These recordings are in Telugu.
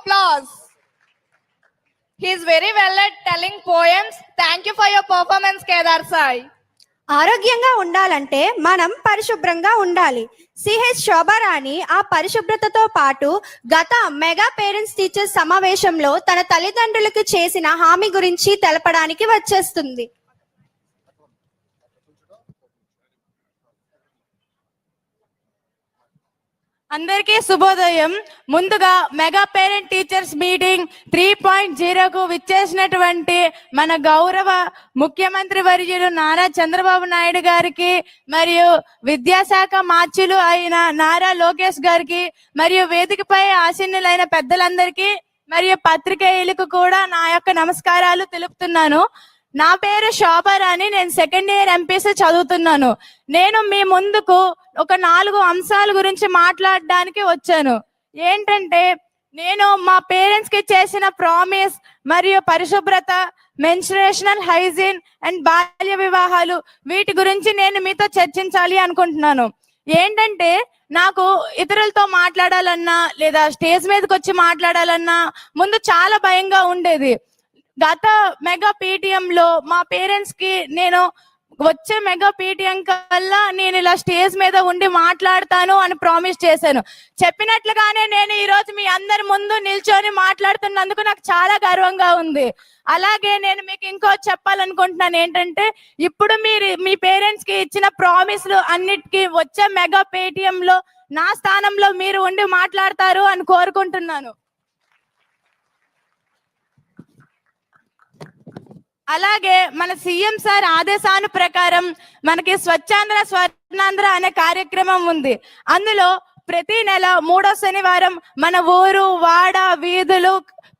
applause. He is very well at telling poems. Thank you for your performance, Kedar Sai. ఆరోగ్యంగా ఉండాలంటే మనం పరిశుభ్రంగా ఉండాలి. సిహెచ్ శోభారాణి ఆ పరిశుభ్రతతో పాటు గత మెగా పేరెంట్స్ టీచర్స్ సమావేశంలో తన తల్లిదండ్రులకు చేసిన హామీ గురించి తెలపడానికి వచ్చేస్తుంది. అందరికీ శుభోదయం. ముందుగా మెగా పేరెంట్ టీచర్స్ మీటింగ్ 3.0కు విచ్చేసినటువంటి మన గౌరవ ముఖ్యమంత్రి వర్యులు నారా చంద్రబాబు నాయుడు గారికి, మరియు విద్యాశాఖ మార్చులు అయిన నారా లోకేష్ గారికి, మరియు వేదికపై ఆసీనులైన పెద్దలందరికీ మరియు పత్రికేయులకు కూడా నా యొక్క నమస్కారాలు తెలుపుతున్నాను. నా పేరు శోభారాణి. నేను సెకండ్ ఇయర్ ఎంపీసీ చదువుతున్నాను. నేను మీ ముందుకు ఒక 4 అంశాల గురించి మాట్లాడడానికి వచ్చాను. ఏంటంటే, నేను మా పేరెంట్స్ కి చేసిన ప్రామిస్ మరియు పరిశుభ్రత, మెన్స్ట్రుయేషనల్ హైజీన్ అండ్ బాల్య వివాహాలు, వీటి గురించి నేను మీతో చర్చించాలి అనుకుంటున్నాను. ఏంటంటే, నాకు ఇతరులతో మాట్లాడాలన్నా లేదా స్టేజ్ మీదకి వచ్చి మాట్లాడాలన్నా ముందు చాలా భయంగా ఉండేది. గత మెగా పీటీఎం లో మా పేరెంట్స్ కి నేను వచ్చే మెగా పీటీఎం కల్లా నేను ఇలా స్టేజ్ మీద ఉండి మాట్లాడతాను అని ప్రామిస్ చేశాను. చెప్పినట్లుగానే నేను ఈ రోజు మీ అందరి ముందు నిల్చొని మాట్లాడుతున్నందుకు నాకు చాలా గర్వంగా ఉంది. అలాగే నేను మీకు ఇంకో చెప్పాలనుకుంటున్నాను ఏంటంటే, ఇప్పుడు మీరు మీ పేరెంట్స్ కి ఇచ్చిన ప్రామిస్లు అన్నిటికీ వచ్చే మెగా పేటిఎం లో నా స్థానంలో మీరు ఉండి మాట్లాడతారు అని కోరుకుంటున్నాను. అలాగే మన సీఎం సార్ ఆదేశాను ప్రకారం మనకి స్వచ్ఛాంధ్ర స్వర్ణాంధ్ర అనే కార్యక్రమం ఉంది. అందులో ప్రతి నెల 3వ శనివారం మన ఊరు, వాడ, వీధులు,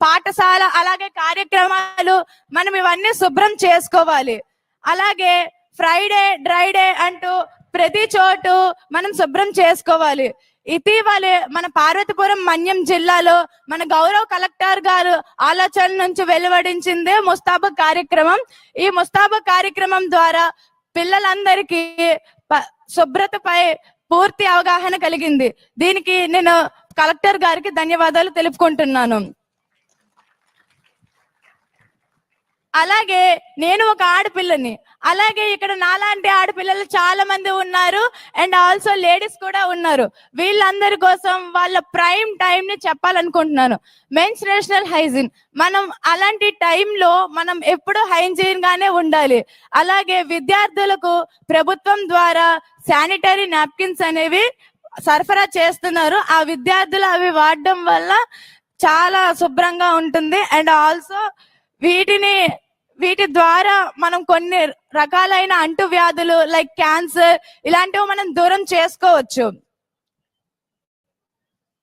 పాఠశాల, అలాగే కార్యక్రమాలు మనం ఇవన్నీ శుభ్రం చేసుకోవాలి. అలాగే ఫ్రైడే, డ్రైడే అంటూ ప్రతి చోటు మనం శుభ్రం చేసుకోవాలి. ఇటీవలే మన పార్వతీపురం మన్యం జిల్లాలో మన గౌరవ కలెక్టర్ గారు ఆలోచన నుంచి వెలువడించిందే ముస్తాబు కార్యక్రమం. ఈ ముస్తాబు కార్యక్రమం ద్వారా పిల్లలందరికీ శుభ్రతపై పూర్తి అవగాహన కలిగింది. దీనికి నేను కలెక్టర్ గారికి ధన్యవాదాలు తెలుపుకుంటున్నాను. అలాగే నేను ఒక ఆడపిల్లని, అలాగే ఇక్కడ నాలాంటి ఆడపిల్లలు చాలా మంది ఉన్నారు, అండ్ ఆల్సో లేడీస్ కూడా ఉన్నారు. వీళ్ళందరి కోసం వాళ్ళ ప్రైమ్ టైం ని చెప్పాలనుకుంటున్నాను. మెన్స్ట్రుయేషనల్ హైజీన్, మనం అలాంటి టైంలో మనం ఎప్పుడు హైజీన్ గానే ఉండాలి. అలాగే విద్యార్థులకు ప్రభుత్వం ద్వారా శానిటరీ నాప్కిన్స్ అనేవి సరఫరా చేస్తున్నారు. ఆ విద్యార్థులు అవి వాడడం వల్ల చాలా శుభ్రంగా ఉంటుంది. అండ్ ఆల్సో వీటి ద్వారా మనం కొన్ని రకాలైన అంటువ్యాధులు లైక్ క్యాన్సర్ ఇలాంటివి మనం దూరం చేసుకోవచ్చు.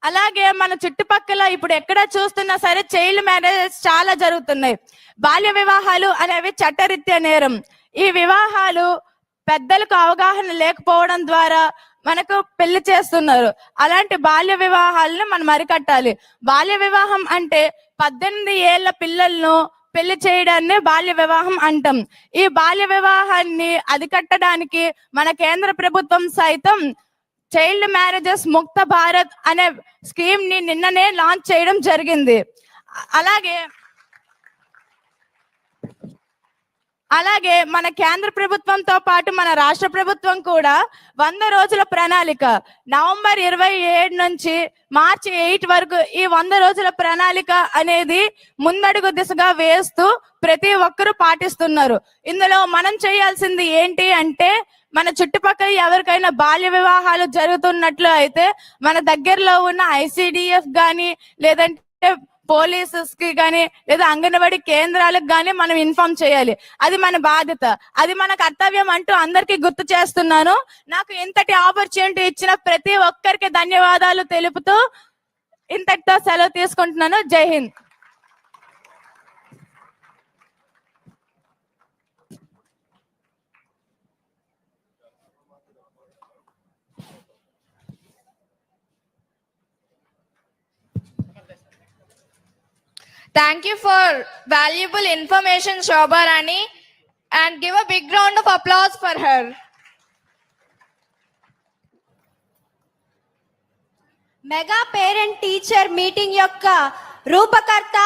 అలాగే మన చుట్టుపక్కల ఇప్పుడు ఎక్కడ చూస్తున్నా సరే చైల్డ్ మ్యారేజెస్ చాలా జరుగుతున్నాయి. బాల్య వివాహాలు అనేవి చట్టరీత్యా నేరం. ఈ వివాహాలు పెద్దలకు అవగాహన లేకపోవడం ద్వారా మనకు పెళ్లి చేస్తున్నారు. అలాంటి బాల్య వివాహాలను మనం అరికట్టాలి. బాల్య వివాహం అంటే 18 ఏళ్ల పిల్లలను పెళ్లి చేయడాన్ని బాల్య వివాహం అంటాం. ఈ బాల్య వివాహాన్ని అరికట్టడానికి మన కేంద్ర ప్రభుత్వం సైతం చైల్డ్ మ్యారేజెస్ ముక్త భారత్ అనే స్కీమ్ ని నిన్ననే లాంచ్ చేయడం జరిగింది. అలాగే మన కేంద్ర ప్రభుత్వంతో పాటు మన రాష్ట్ర ప్రభుత్వం కూడా 100 రోజుల ప్రణాళిక నవంబర్ 27 నుంచి మార్చి 8 వరకు ఈ 100 రోజుల ప్రణాళిక అనేది ముందడుగు దిశగా వేస్తూ ప్రతి ఒక్కరూ పాటిస్తున్నారు. ఇందులో మనం చేయాల్సింది ఏంటి అంటే, మన చుట్టుపక్కల ఎవరికైనా బాల్య వివాహాలు జరుగుతున్నట్లు అయితే మన దగ్గరలో ఉన్న ICDF గాని, లేదంటే పోలీసెస్ కి గానీ, లేదా అంగన్వాడీ కేంద్రాలకు గానీ మనం ఇన్ఫార్మ్ చేయాలి. అది మన బాధ్యత, అది మన కర్తవ్యం అంటూ అందరికీ గుర్తు చేస్తున్నాను. నాకు ఇంతటి ఆపర్చునిటీ ఇచ్చిన ప్రతి ఒక్కరికి ధన్యవాదాలు తెలుపుతూ ఇంతటితో సెలవు తీసుకుంటున్నాను. జై Hind. Thank you for valuable information, Shobharani, and give a big round of applause for her. Mega parent teacher meeting యొక్క రూపకర్త